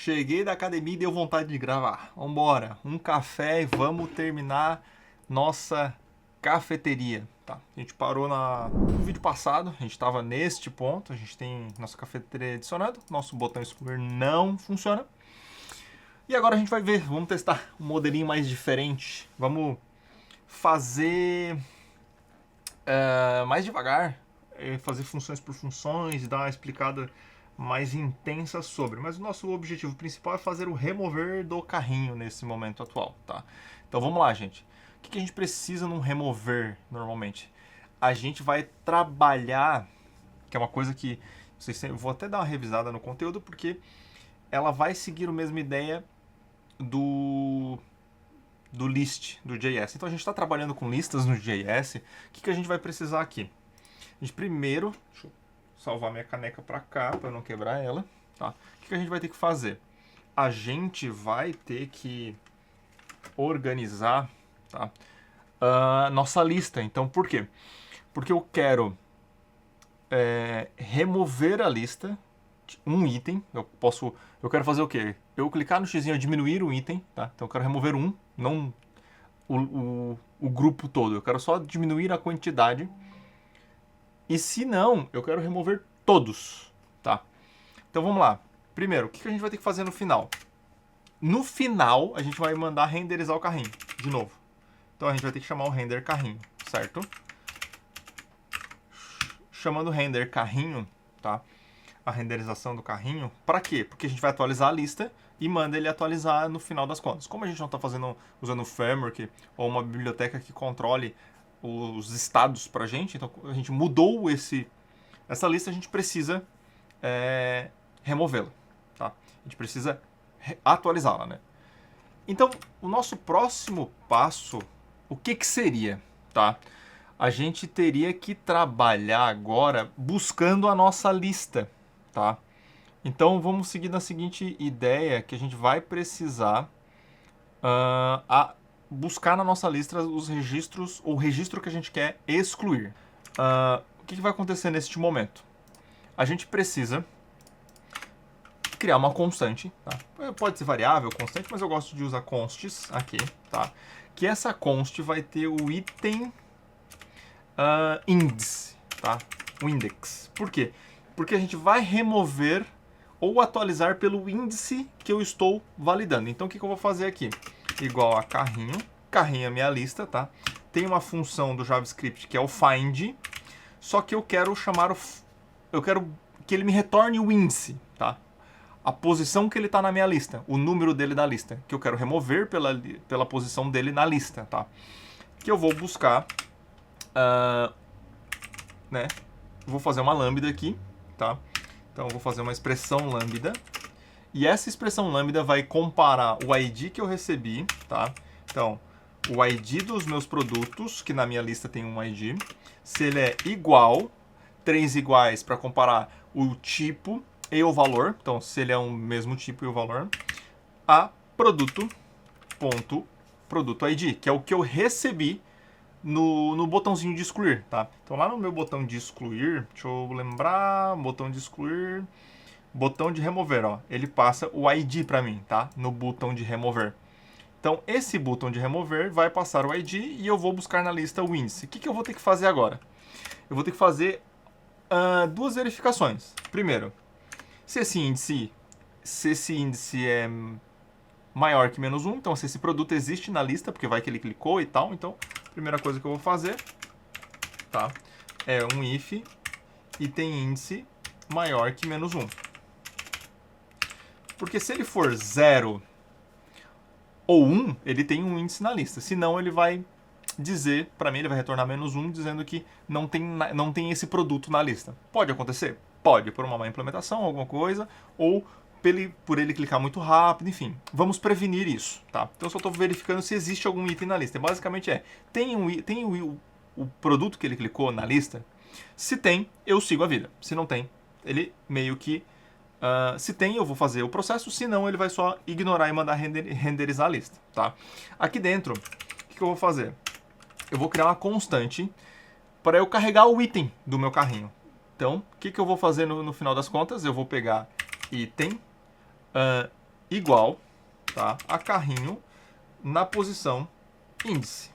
Cheguei da academia e deu vontade de gravar. Vambora, um café e vamos terminar nossa cafeteria. Tá, a gente parou no vídeo passado, a gente estava neste ponto, a gente tem nossa cafeteria adicionada, nosso botão excluir não funciona. E agora a gente vai ver, vamos testar um modelinho mais diferente. Vamos fazer mais devagar, fazer funções por funções, dar uma explicada mais intensa sobre. Mas o nosso objetivo principal é fazer o remover do carrinho nesse momento atual, tá? Então vamos lá, gente. O que a gente precisa num remover normalmente? A gente vai trabalhar, que é uma coisa que eu vou até dar uma revisada no conteúdo, porque ela vai seguir a mesma ideia do list, do JS. Então a gente está trabalhando com listas no JS. O que a gente vai precisar aqui? A gente primeiro, deixa eu salvar minha caneca para cá, para não quebrar ela. Tá? O que a gente vai ter que fazer? A gente vai ter que organizar, tá, a nossa lista. Então por quê? Porque eu quero remover a lista, um item. Eu quero fazer o quê? Eu clicar no xizinho diminuir o item, tá? Então eu quero remover um, não o grupo todo. Eu quero só diminuir a quantidade. E se não, eu quero remover todos, tá? Então vamos lá. Primeiro, o que a gente vai ter que fazer no final? No final, a gente vai mandar renderizar o carrinho, de novo. Então a gente vai ter que chamar o render carrinho, certo? Chamando o render carrinho, tá? A renderização do carrinho. Para quê? Porque a gente vai atualizar a lista e manda ele atualizar no final das contas. Como a gente não está usando o framework ou uma biblioteca que controle os estados pra gente, então a gente mudou essa lista, a gente precisa removê-la, tá? A gente precisa atualizá-la, né? Então, o nosso próximo passo, o que seria, tá? A gente teria que trabalhar agora buscando a nossa lista, tá? Então, vamos seguir na seguinte ideia, que a gente vai precisar buscar na nossa lista os registros, ou o registro que a gente quer excluir. O que vai acontecer neste momento? A gente precisa criar uma constante, tá? Pode ser variável, constante, mas eu gosto de usar consts aqui, tá? Que essa const vai ter o item index, tá? O index. Por quê? Porque a gente vai remover ou atualizar pelo índice que eu estou validando. Então o que eu vou fazer aqui? Igual a carrinho. Carrinho é minha lista, tá? Tem uma função do JavaScript que é o find, só que eu quero eu quero que ele me retorne o índice, tá? A posição que ele está na minha lista, o número dele da lista, que eu quero remover pela posição dele na lista, tá? Que eu vou buscar, né? Vou fazer uma lambda aqui, tá? Então eu vou fazer uma expressão lambda. E essa expressão lambda vai comparar o ID que eu recebi, tá? Então, o ID dos meus produtos, que na minha lista tem um ID, se ele é igual, 3 iguais para comparar o tipo e o valor, então se ele é o mesmo tipo e o valor, a produto ID, que é o que eu recebi no botãozinho de excluir, tá? Então lá no meu botão de excluir, deixa eu lembrar, botão de excluir, botão de remover, ó, ele passa o ID para mim, tá? No botão de remover. Então esse botão de remover vai passar o ID e eu vou buscar na lista o índice. O que eu vou ter que fazer agora? Eu vou ter que fazer duas verificações. Primeiro, se esse índice é maior que menos 1, então se esse produto existe na lista, porque vai que ele clicou e tal, então a primeira coisa que eu vou fazer, tá, é um if item índice maior que menos 1. Porque se ele for 0 ou 1, ele tem um índice na lista, senão ele vai dizer, para mim ele vai retornar menos 1, dizendo que não tem esse produto na lista. Pode acontecer? Pode, por uma má implementação, alguma coisa, ou por ele clicar muito rápido, enfim. Vamos prevenir isso, tá? Então eu só estou verificando se existe algum item na lista. Basicamente tem o produto que ele clicou na lista? Se tem, eu sigo a vida. Se não tem, ele meio que... se tem, eu vou fazer o processo, se não, ele vai só ignorar e mandar renderizar a lista, tá? Aqui dentro, o que eu vou fazer? Eu vou criar uma constante para eu carregar o item do meu carrinho. Então, o que eu vou fazer no final das contas? Eu vou pegar item igual, tá, a carrinho na posição índice.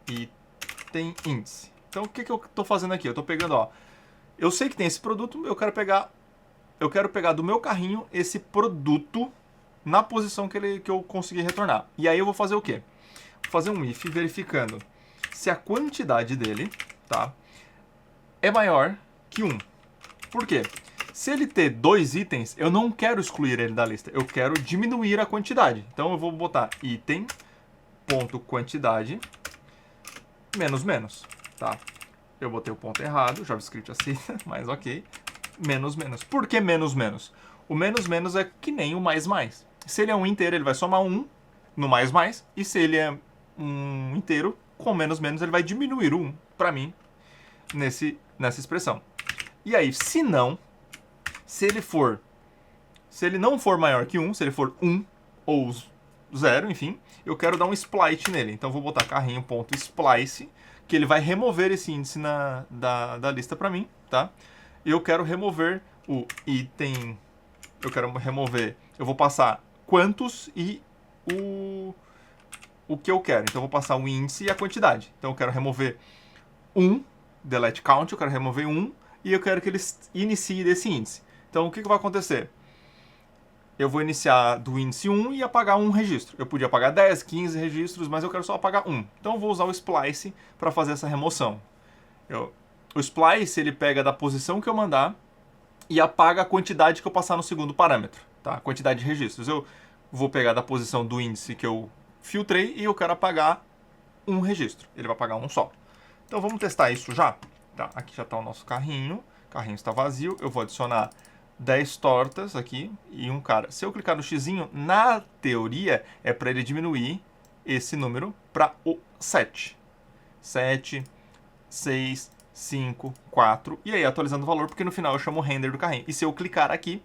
Item índice. Então o que eu estou fazendo aqui? Eu estou pegando, ó, eu sei que tem esse produto, eu quero pegar do meu carrinho esse produto na posição que eu consegui retornar. E aí eu vou fazer o quê? Vou fazer um if verificando se a quantidade dele, tá, é maior que 1. Por quê? Se ele ter 2 itens, eu não quero excluir ele da lista, eu quero diminuir a quantidade. Então eu vou botar item.quantidade menos menos, tá? Eu botei o ponto errado, JavaScript aceita, mas ok. Menos menos. Por que menos menos? O menos menos é que nem o mais mais. Se ele é um inteiro, ele vai somar 1 no mais mais, e se ele é um inteiro, com menos menos, ele vai diminuir 1 para mim nessa expressão. E aí, se ele não for maior que 1, se ele for 1 ou 0, enfim, eu quero dar um split nele. Então vou botar carrinho.splice, que ele vai remover esse índice da lista para mim, tá? Eu quero remover o item, eu vou passar quantos e o que eu quero. Então eu vou passar o índice e a quantidade. Então eu quero remover 1, delete count, eu quero remover 1 e eu quero que ele inicie desse índice. Então o que vai acontecer? Eu vou iniciar do índice 1 e apagar um registro. Eu podia apagar 10, 15 registros, mas eu quero só apagar 1. Então eu vou usar o splice para fazer essa remoção. O splice ele pega da posição que eu mandar e apaga a quantidade que eu passar no segundo parâmetro, tá? A quantidade de registros. Eu vou pegar da posição do índice que eu filtrei e eu quero apagar um registro. Ele vai apagar um só. Então vamos testar isso já. Tá, aqui já está o nosso carrinho. O carrinho está vazio. Eu vou adicionar 10 tortas aqui e um cara. Se eu clicar no xizinho, na teoria é para ele diminuir esse número para o 7. 7, 6, 5, 4. E aí atualizando o valor, porque no final eu chamo o render do carrinho. E se eu clicar aqui,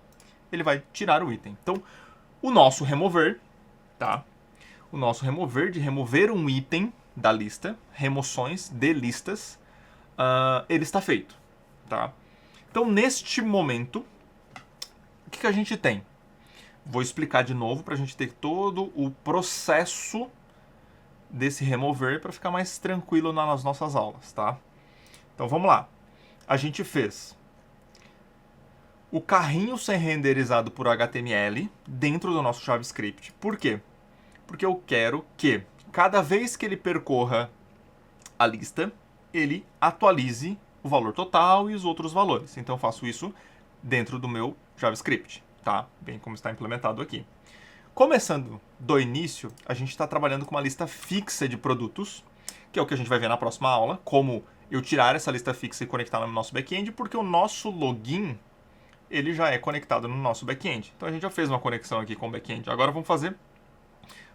ele vai tirar o item. Então, o nosso remover, tá? O nosso remover de remover um item da lista, remoções de listas, ele está feito, tá? Então, neste momento, o que a gente tem? Vou explicar de novo para a gente ter todo o processo desse remover para ficar mais tranquilo nas nossas aulas, tá? Então, vamos lá. A gente fez o carrinho ser renderizado por HTML dentro do nosso JavaScript. Por quê? Porque eu quero que cada vez que ele percorra a lista, ele atualize o valor total e os outros valores. Então eu faço isso dentro do meu JavaScript, tá? Bem como está implementado aqui. Começando do início, a gente está trabalhando com uma lista fixa de produtos, que é o que a gente vai ver na próxima aula, como eu tirar essa lista fixa e conectar no nosso back-end, porque o nosso login ele já é conectado no nosso back-end. Então a gente já fez uma conexão aqui com o back-end. Agora vamos fazer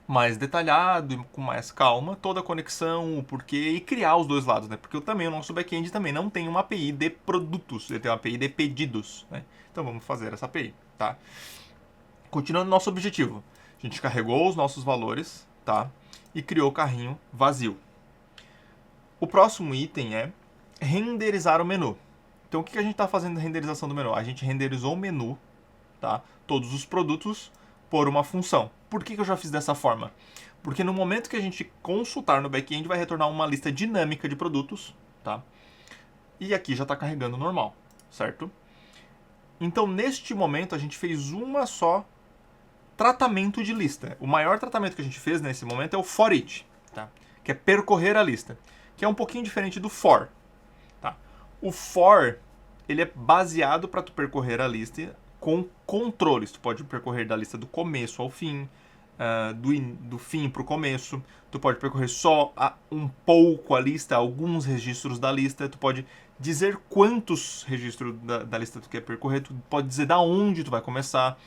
mais detalhado e com mais calma toda a conexão, o porquê e criar os dois lados, né? Porque o nosso back-end também não tem uma API de produtos, ele tem uma API de pedidos, né? Então vamos fazer essa API, tá? Continuando nosso objetivo, a gente carregou os nossos valores, tá? E criou o carrinho vazio. O próximo item é renderizar o menu. Então o que a gente está fazendo na renderização do menu? A gente renderizou o menu, tá? Todos os produtos por uma função. Por que eu já fiz dessa forma? Porque no momento que a gente consultar no back-end vai retornar uma lista dinâmica de produtos, tá? E aqui já está carregando normal, certo? Então neste momento a gente fez uma só tratamento de lista. O maior tratamento que a gente fez nesse momento é o for each, tá? Que é percorrer a lista, que é um pouquinho diferente do for. Tá? O for ele é baseado para tu percorrer a lista com controles. Tu pode percorrer da lista do começo ao fim, do fim para o começo. Tu pode percorrer só um pouco a lista, alguns registros da lista. Tu pode dizer quantos registros da lista tu quer percorrer. Tu pode dizer da onde tu vai começar.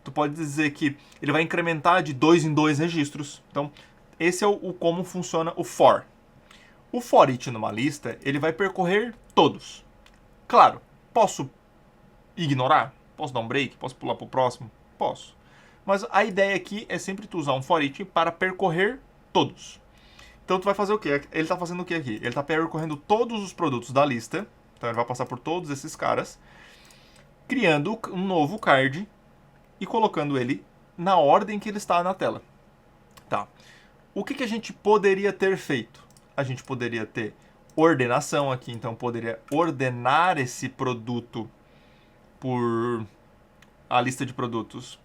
Tu pode dizer que ele vai incrementar de 2 em 2 registros. Então, esse é o como funciona o for. O for each numa lista, ele vai percorrer todos. Claro, posso ignorar? Posso dar um break? Posso pular para o próximo? Posso. Mas a ideia aqui é sempre tu usar um for each para percorrer todos. Então tu vai fazer o quê? Ele está fazendo o quê aqui? Ele está percorrendo todos os produtos da lista. Então ele vai passar por todos esses caras, criando um novo card e colocando ele na ordem que ele está na tela. Tá. O que a gente poderia ter feito? A gente poderia ter ordenação aqui, então poderia ordenar esse produto por a lista de produtos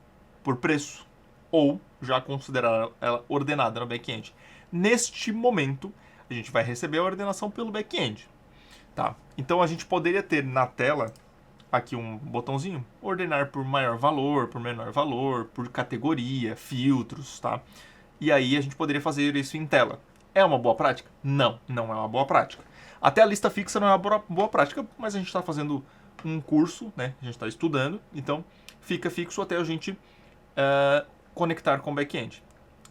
por preço, ou já considerar ela ordenada no back-end. Neste momento, a gente vai receber a ordenação pelo back-end. Tá? Então a gente poderia ter na tela aqui um botãozinho, ordenar por maior valor, por menor valor, por categoria, filtros, tá? E aí a gente poderia fazer isso em tela. É uma boa prática? Não, não é uma boa prática. Até a lista fixa não é uma boa prática, mas a gente está fazendo um curso, né? A gente está estudando, então fica fixo até a gente conectar com o back-end.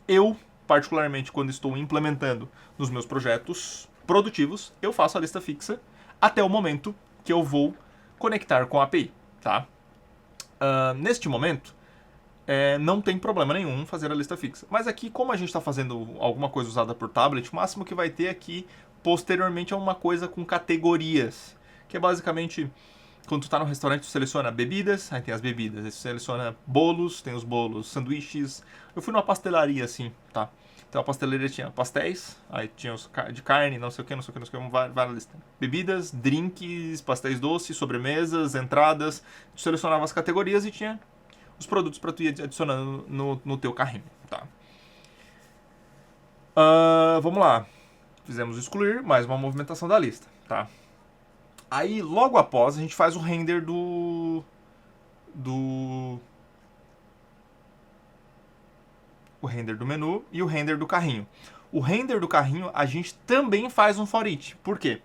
Eu, particularmente, quando estou implementando nos meus projetos produtivos, eu faço a lista fixa até o momento que eu vou conectar com a API, tá? Neste momento, não tem problema nenhum fazer a lista fixa. Mas aqui, como a gente está fazendo alguma coisa usada por tablet, o máximo que vai ter aqui, posteriormente, é uma coisa com categorias, que é basicamente, quando tu está no restaurante, tu seleciona bebidas, aí tem as bebidas, aí tu seleciona bolos, tem os bolos, sanduíches. Eu fui numa pastelaria assim, tá? Então a pastelaria tinha pastéis, aí tinha os de carne, não sei o que, várias listas. Bebidas, drinks, pastéis doces, sobremesas, entradas. Tu selecionava as categorias e tinha os produtos para tu ir adicionando no teu carrinho, tá? Vamos lá. Fizemos excluir, mais uma movimentação da lista, tá? Aí, logo após, a gente faz o render o render do menu e o render do carrinho. O render do carrinho, a gente também faz um for each. Por quê?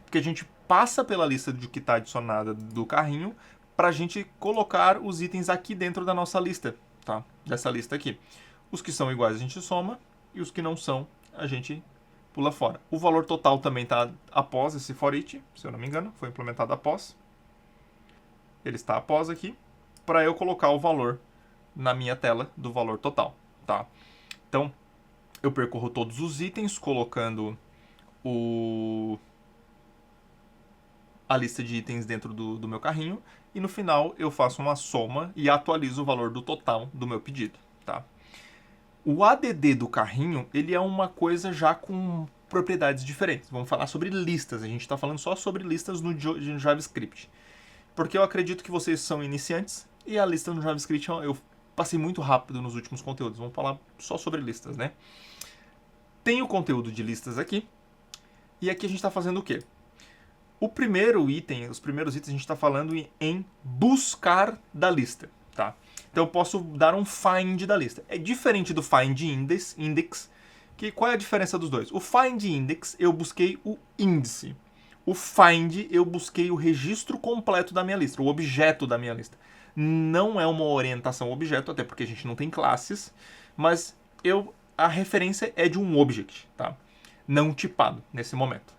Porque a gente passa pela lista de que está adicionada do carrinho para a gente colocar os itens aqui dentro da nossa lista, tá? Dessa lista aqui. Os que são iguais a gente soma e os que não são a gente pula fora. O valor total também está após esse for each, se eu não me engano, foi implementado após. Ele está após aqui, para eu colocar o valor na minha tela do valor total, tá? Então, eu percorro todos os itens, colocando a lista de itens dentro do meu carrinho, e no final eu faço uma soma e atualizo o valor do total do meu pedido, tá? O ADD do carrinho, ele é uma coisa já com propriedades diferentes. Vamos falar sobre listas, a gente está falando só sobre listas no JavaScript. Porque eu acredito que vocês são iniciantes, e a lista no JavaScript eu passei muito rápido nos últimos conteúdos. Vamos falar só sobre listas, né? Tem o conteúdo de listas aqui, e aqui a gente está fazendo o quê? O primeiro item, os primeiros itens a gente está falando em buscar da lista, tá? Então eu posso dar um find da lista. É diferente do find index, que qual é a diferença dos dois? O find index eu busquei o índice. O find eu busquei o registro completo da minha lista, o objeto da minha lista. Não é uma orientação objeto, até porque a gente não tem classes, mas a referência é de um object, tá? Não tipado nesse momento.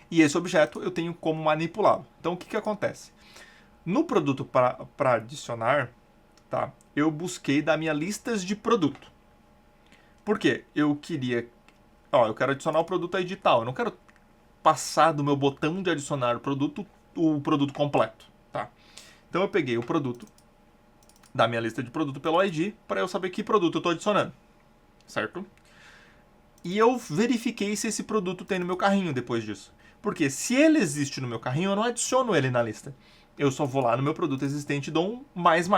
E esse objeto eu tenho como manipulá-lo. Então o que acontece? No produto para adicionar, tá? Eu busquei da minha listas de produto. Por quê? Eu quero adicionar o produto a edital. Eu não quero passar do meu botão de adicionar o produto completo, tá? Então eu peguei o produto da minha lista de produto pelo ID para eu saber que produto eu estou adicionando, certo? E eu verifiquei se esse produto tem no meu carrinho depois disso. Porque se ele existe no meu carrinho, eu não adiciono ele na lista. Eu só vou lá no meu produto existente e dou um mais,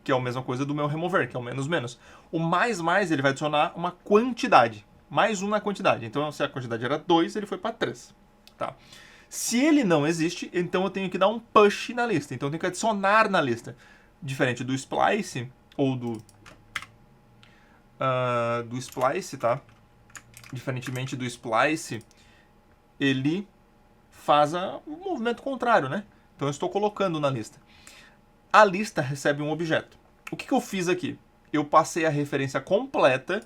que é a mesma coisa do meu remover, que é o menos. O mais, ele vai adicionar uma quantidade. Mais um na quantidade. Então, se a quantidade era 2, ele foi para 3. Tá? Se ele não existe, então eu tenho que dar um push na lista. Então eu tenho que adicionar na lista. Diferente do splice, ou do splice, tá? Diferentemente do splice, ele faz o movimento contrário, né? Então eu estou colocando na lista. A lista recebe um objeto. O que eu fiz aqui? Eu passei a referência completa,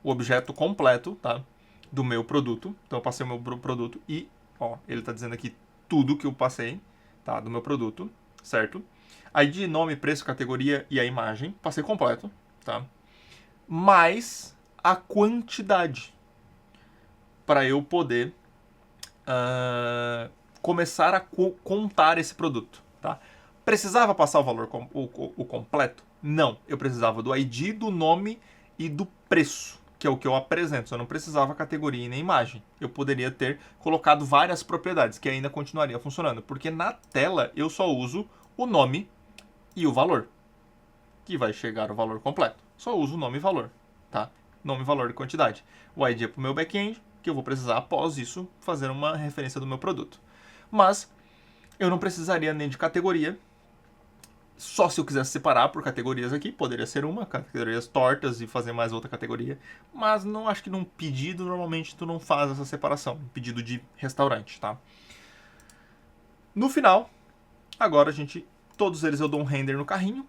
o objeto completo, tá? Do meu produto. Então eu passei o meu produto e, ele está dizendo aqui tudo que eu passei, tá? Do meu produto, certo? ID, nome, preço, categoria e a imagem, passei completo, tá? Mais a quantidade para eu poder começar a contar esse produto, tá? Precisava passar o valor o completo? Não. Eu precisava do ID, do nome e do preço, que é o que eu apresento. Eu não precisava categoria e nem imagem. Eu poderia ter colocado várias propriedades, que ainda continuaria funcionando. Porque na tela eu só uso o nome e o valor, que vai chegar o valor completo. Só uso o nome e valor, tá? Nome, valor e quantidade. O ID é para o meu back-end, que eu vou precisar, após isso, fazer uma referência do meu produto. Mas eu não precisaria nem de categoria, só se eu quisesse separar por categorias aqui, poderia ser uma, categorias tortas e fazer mais outra categoria, mas não acho que num pedido, normalmente tu não faz essa separação, um pedido de restaurante, tá? No final, agora todos eles eu dou um render no carrinho,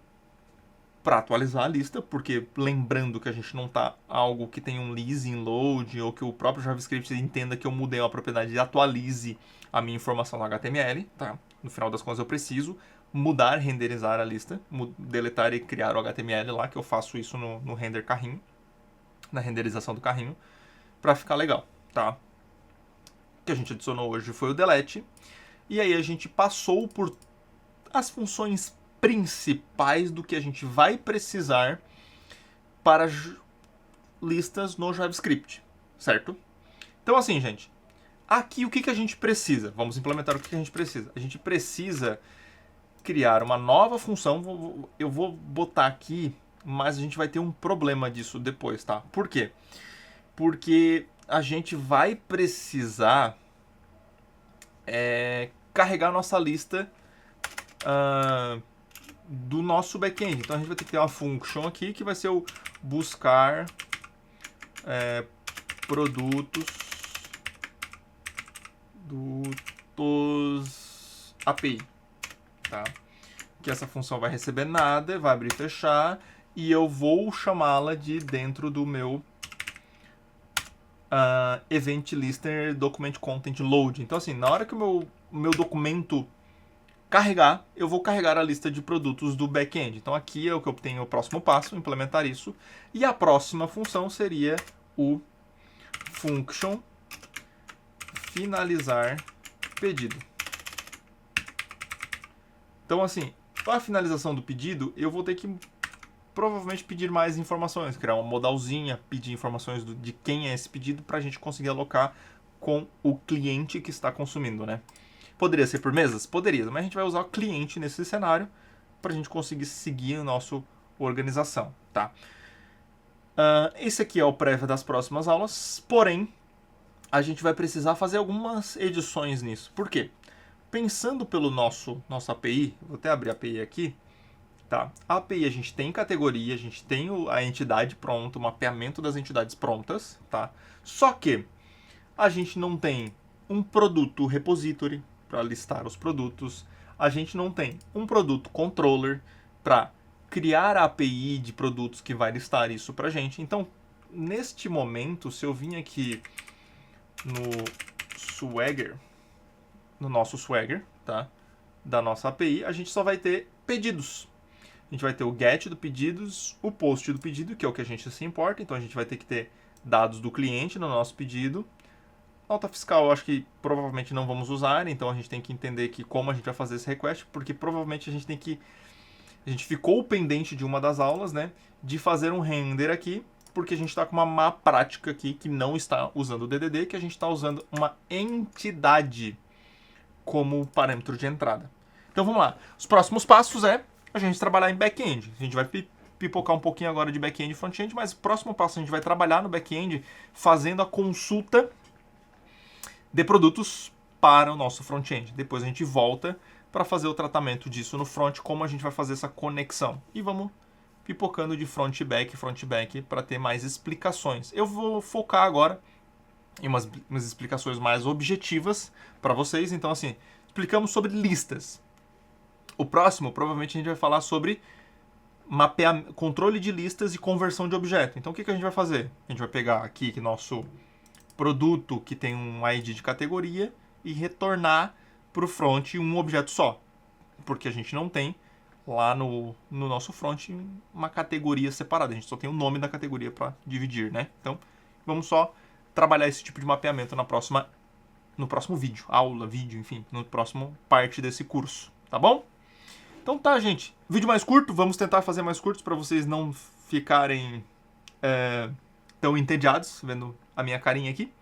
para atualizar a lista, porque lembrando que a gente não tá algo que tem um leasing load ou que o próprio JavaScript entenda que eu mudei uma propriedade e atualize a minha informação no HTML, tá? No final das contas eu preciso mudar, renderizar a lista, deletar e criar o HTML lá, que eu faço isso no render carrinho, na renderização do carrinho, para ficar legal, tá? O que a gente adicionou hoje foi o delete, e aí a gente passou por as funções principais do que a gente vai precisar para listas no JavaScript, certo? Então assim, gente, aqui o que a gente precisa? Vamos implementar o que a gente precisa. A gente precisa criar uma nova função, eu vou botar aqui, mas a gente vai ter um problema disso depois, tá? Por quê? Porque a gente vai precisar carregar a nossa lista do nosso back-end. Então a gente vai ter que ter uma function aqui que vai ser o buscar produtos dos API, tá? Que essa função vai receber nada, vai abrir e fechar, e eu vou chamá-la de dentro do meu event listener document content load. Então assim, na hora que o meu documento carregar, eu vou carregar a lista de produtos do back-end. Então aqui é o que eu tenho o próximo passo, implementar isso. E a próxima função seria o function finalizar pedido. Então assim, para a finalização do pedido, eu vou ter que provavelmente pedir mais informações, criar uma modalzinha, pedir informações de quem é esse pedido para a gente conseguir alocar com o cliente que está consumindo, né? Poderia ser por mesas? Poderia, mas a gente vai usar o cliente nesse cenário para a gente conseguir seguir a nossa organização, tá? Esse aqui é o prévio das próximas aulas, porém, a gente vai precisar fazer algumas edições nisso. Por quê? Pensando pelo nossa API, vou até abrir a API aqui, tá? A API a gente tem categoria, a gente tem a entidade pronta, o mapeamento das entidades prontas, tá? Só que a gente não tem um produto repository para listar os produtos, a gente não tem um produto controller para criar a API de produtos que vai listar isso para a gente. Então, neste momento, se eu vim aqui no Swagger, no nosso Swagger, tá? Da nossa API, a gente só vai ter pedidos. A gente vai ter o get do pedidos, o post do pedido, que é o que a gente se importa. Então a gente vai ter que ter dados do cliente no nosso pedido. Nota fiscal eu acho que provavelmente não vamos usar, então a gente tem que entender que como a gente vai fazer esse request, porque provavelmente a gente ficou pendente de uma das aulas, né? De fazer um render aqui, porque a gente está com uma má prática aqui que não está usando o DDD, que a gente está usando uma entidade como parâmetro de entrada. Então vamos lá. Os próximos passos é a gente trabalhar em back-end. A gente vai pipocar um pouquinho agora de back-end e front-end, mas o próximo passo a gente vai trabalhar no back-end fazendo a consulta de produtos para o nosso front-end. Depois a gente volta para fazer o tratamento disso no front, como a gente vai fazer essa conexão. E vamos pipocando de front e back para ter mais explicações. Eu vou focar agora em umas explicações mais objetivas para vocês. Então assim, explicamos sobre listas. O próximo, provavelmente a gente vai falar sobre controle de listas e conversão de objeto. Então o que a gente vai fazer? A gente vai pegar aqui que nosso produto que tem um ID de categoria e retornar para o front um objeto só, porque a gente não tem lá no nosso front uma categoria separada, a gente só tem o nome da categoria para dividir, né? Então vamos só trabalhar esse tipo de mapeamento no próximo vídeo, aula, vídeo, enfim, no próximo parte desse curso, tá bom? Então tá, gente. Vídeo mais curto, vamos tentar fazer mais curtos para vocês não ficarem tão entediados vendo a minha carinha aqui.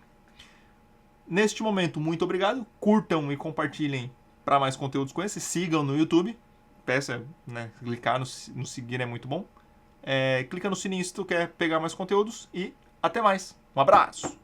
Neste momento, muito obrigado. Curtam e compartilhem para mais conteúdos com esse. Sigam no YouTube. Peça, né, clicar no seguir é muito bom. Clica no sininho se tu quer pegar mais conteúdos. E até mais. Um abraço!